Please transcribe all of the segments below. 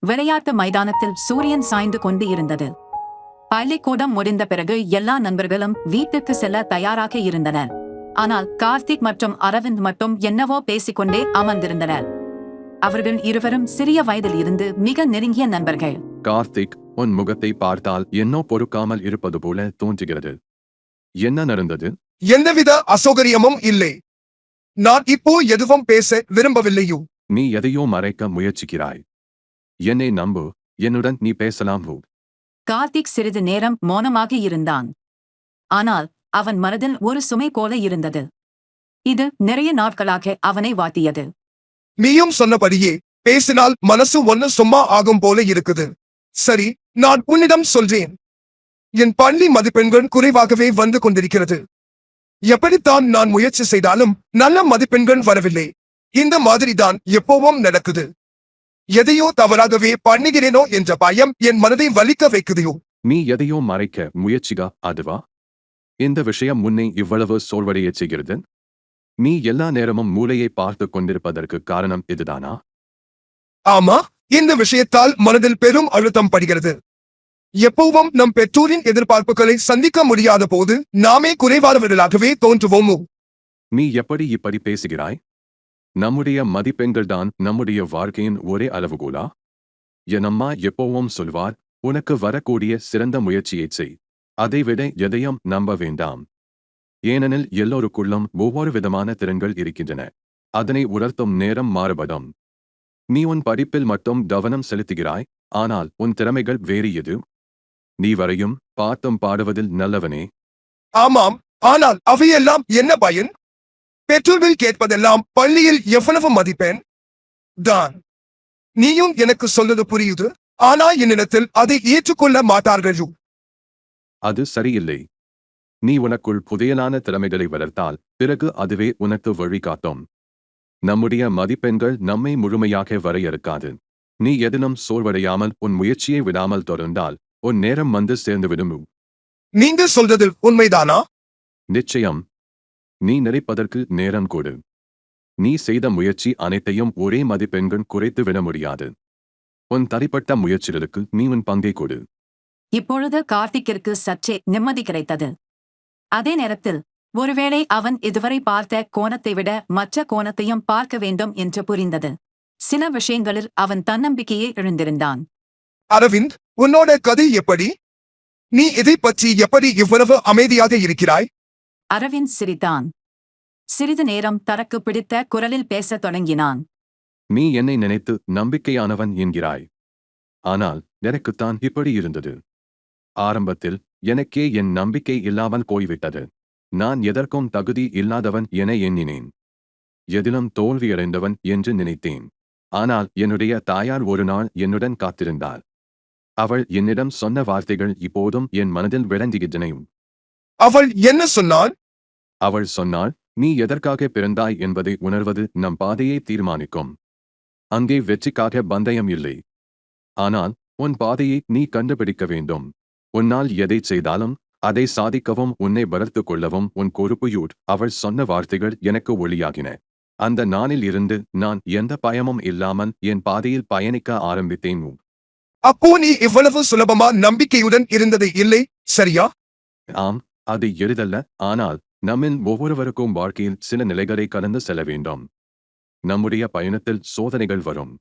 விளையாட்டு மைதானத்தில் சூரியன் சாய்ந்து கொண்டு இருந்தது. பள்ளிக்கூடம் முடிந்த பிறகு எல்லா நண்பர்களும் வீட்டுக்கு செல்ல தயாராக இருந்தனர். ஆனால் கார்த்திக் மற்றும் அரவிந்த் மட்டும் என்னவோ பேசிக்கொண்டே அமர்ந்திருந்தனர். அவர்கள் இருவரும் சிறிய வயதில் இருந்து மிக நெருங்கிய நண்பர்கள். கார்த்திக், உன் முகத்தை பார்த்தால் என்னோ பொறுக்காமல் இருப்பது போல தோன்றுகிறது. என்ன நடந்தது? எந்தவித அசௌகரியமும் இல்லை. நான் இப்போ எதுவும் பேச விரும்பவில்லையோ. நீ எதையோ மறைக்க முயற்சிக்கிறாய். என்னை நம்பு, என்னுடன் நீ பேசலாம். கார்த்திக் சிறிது நேரம் மௌனமாக இருந்தான். ஆனால் அவன் மனதில் ஒரு சுமை போல இருந்தது. இது நிறைய நாட்களாக அவனை வாட்டியது. நீயும் சொன்னபடியே பேசினால் மனசு ஒன்னு சும்மா ஆகும் போல இருக்குது. சரி, நான் உன்னிடம் சொல்றேன். என் பள்ளி மதிப்பெண்கள் குறைவாகவே வந்து கொண்டிருக்கிறது. எப்படித்தான் நான் முயற்சி செய்தாலும் நல்ல மதிப்பெண்கள் வரவில்லை. இந்த மாதிரிதான் எப்பவும் நடக்குது. எதையோ தவறாகவே பண்ணுகிறேனோ என்ற பயம் என் மனதை வலிக்க வைக்குதையோ. நீ எதையோ மறைக்க முயற்சிகா, அதுவா? இந்த விஷயம் முன்னே இவ்வளவு சோர்வடைய செய்கிறது. நீ எல்லா நேரமும் மூளையை பார்த்து கொண்டிருப்பதற்கு காரணம் இதுதானா? ஆமா, இந்த விஷயத்தால் மனதில் பெரும் அழுத்தம் படுகிறது. எப்பவும் நம் பெற்றோரின் எதிர்பார்ப்புகளை சந்திக்க முடியாத போது நாமே குறைவானவர்களாகவே தோன்றுவோமோ. நீ எப்படி இப்படி பேசுகிறாய்? நம்முடைய மதிப்பெண்கள் தான் நம்முடைய வாழ்க்கையின் ஒரே அளவுகோலா? என் அம்மா எப்பவும் சொல்வார், உனக்கு வரக்கூடிய சிறந்த முயற்சியைச் செய். அதைவிட எதையும் நம்ப வேண்டாம். ஏனெனில் எல்லோருக்குள்ளும் ஒவ்வொரு விதமான திறன்கள் இருக்கின்றன. அதனை உணர்த்தும் நேரம் மாறுபடும். நீ உன் படிப்பில் மட்டும் கவனம் செலுத்துகிறாய், ஆனால் உன் திறமைகள் வேறு எது? நீ வரையும் பாட்டும் பாடுவதில் நல்லவனே. ஆமாம், ஆனால் அவையெல்லாம் என்ன பயன்? பெற்றோர்கள் கேட்பதெல்லாம் பள்ளியில் எவ்வளவு மதிப்பெண் தான். நீயும் எனக்கு சொல்வது புரியுது, ஆனா என்னிடத்தில் அதை ஏற்றுக்கொள்ள மாட்டார்கள். அது சரியில்லை. நீ உனக்குள் புதையலான திறமைகளை வளர்த்தால் பிறகு அதுவே உனக்கு வழிகாட்டும். நம்முடைய மதிப்பெண்கள் நம்மை முழுமையாக வரையறுக்காது. நீ எதிலும் சோர்வடையாமல் உன் முயற்சியை விடாமல் தொடர்ந்தால் உன் நேரம் வந்து சேர்ந்துவிடும். நீங்க சொல்றது உண்மைதானா? நிச்சயம். நீ நினைப்பதற்கு நேரம் கொடு. நீ செய்த முயற்சி அனைத்தையும் ஒரே மதிப்பெண்கள் குறைத்து விட முடியாது. உன் தனிப்பட்ட முயற்சிகளுக்கு நீ உன் பங்கை கொடு. இப்பொழுது கார்த்திக்கிற்கு சற்றே நிம்மதி கிடைத்தது. அதே நேரத்தில் ஒருவேளை அவன் இதுவரை பார்த்த கோணத்தை விட மற்ற கோணத்தையும் பார்க்க வேண்டும் என்று புரிந்தது. சில விஷயங்களில் அவன் தன்னம்பிக்கையை இழந்திருந்தான். அரவிந்த், உன்னோட கதை எப்படி? நீ இதை பற்றி எப்படி இவ்வளவு அமைதியாக இருக்கிறாய்? அரவிந்த் சிரித்தான். சிறிது நேரம் தனக்கு பிடித்த குரலில் பேசத் தொடங்கினான். நீ என்னை நினைத்து நம்பிக்கையானவன் என்கிறாய். ஆனால் எனக்குத்தான் இப்படி இருந்தது. ஆரம்பத்தில் எனக்கே என் நம்பிக்கை இல்லாமல் போய்விட்டது. நான் எதற்கும் தகுதி இல்லாதவன் என எண்ணினேன். எதிலும் தோல்வியடைந்தவன் என்று நினைத்தேன். ஆனால் என்னுடைய தாயார் ஒரு நாள் என்னுடன் காத்திருந்தாள். அவள் என்னிடம் சொன்ன வார்த்தைகள் இப்போதும் என் மனதில் விளங்குகின்றன. அவள் என்ன சொன்னாள்? அவள் சொன்னாள், நீ எதற்காக பிறந்தாய் என்பதை உணர்வது நம் பாதையை தீர்மானிக்கும். அங்கே வெற்றிக்காக பந்தயம் இல்லை. ஆனால் உன் பாதையை நீ கண்டுபிடிக்க வேண்டும். உன்னால் எதை செய்தாலும் அதை சாதிக்கவும் உன்னை வளர்த்துக் கொள்ளவும் உன் பொறுப்பு. அவள் சொன்ன வார்த்தைகள் எனக்கு ஒளியாகின. அந்த நாளில் இருந்து நான் எந்த பயமும் இல்லாமல் என் பாதையில் பயணிக்க ஆரம்பித்தேன். அப்போ நீ இவ்வளவு சுலபமா நம்பிக்கையுடன் இருந்தது இல்லை, சரியா? ஆம், அது எளிதல்ல. ஆனால் நம்மில் ஒவ்வொருவருக்கும் வாழ்க்கையில் சில நிலைகளை கடந்து செல்ல வேண்டும். நம்முடைய பயணத்தில் சோதனைகள் வரும்.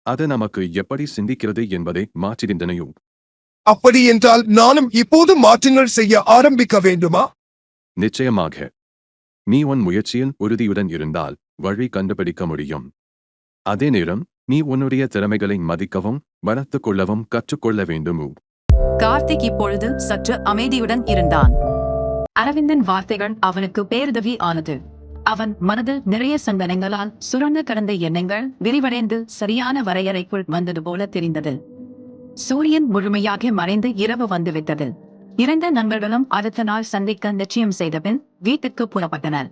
அது நமக்கு எப்படி சிந்திக்கிறது என்பதை மாற்றுகின்றனையும். அப்படி என்றால் நானும் இப்போது மாற்றங்கள் செய்ய ஆரம்பிக்க வேண்டுமா? நிச்சயமாக. நீ உன் முயற்சியில் உறுதியுடன் இருந்தால் வழி கண்டுபிடிக்க முடியும். அதே நேரம் நீ உன்னுடைய திறமைகளை மதிக்கவும் வளர்த்துக் கொள்ளவும் கற்றுக்கொள்ள வேண்டும். கார்த்திக் இப்பொழுது சற்று அமைதியுடன் இருந்தான். அரவிந்தன் வார்த்தைகள் அவனுக்கு பேருதவி ஆனது. அவன் மனதில் நிறைய சந்தனங்களால் சுரண்டு கடந்த எண்ணங்கள் விரிவடைந்து சரியான வரையறைக்குள் வந்தது போல தெரிந்தது. சூரியன் முழுமையாக மறைந்து இரவு வந்துவிட்டது. 2 நண்பர்களும் அடுத்த நாள் சந்திக்க நிச்சயம் செய்தபின் வீட்டுக்கு புறப்பட்டனர்.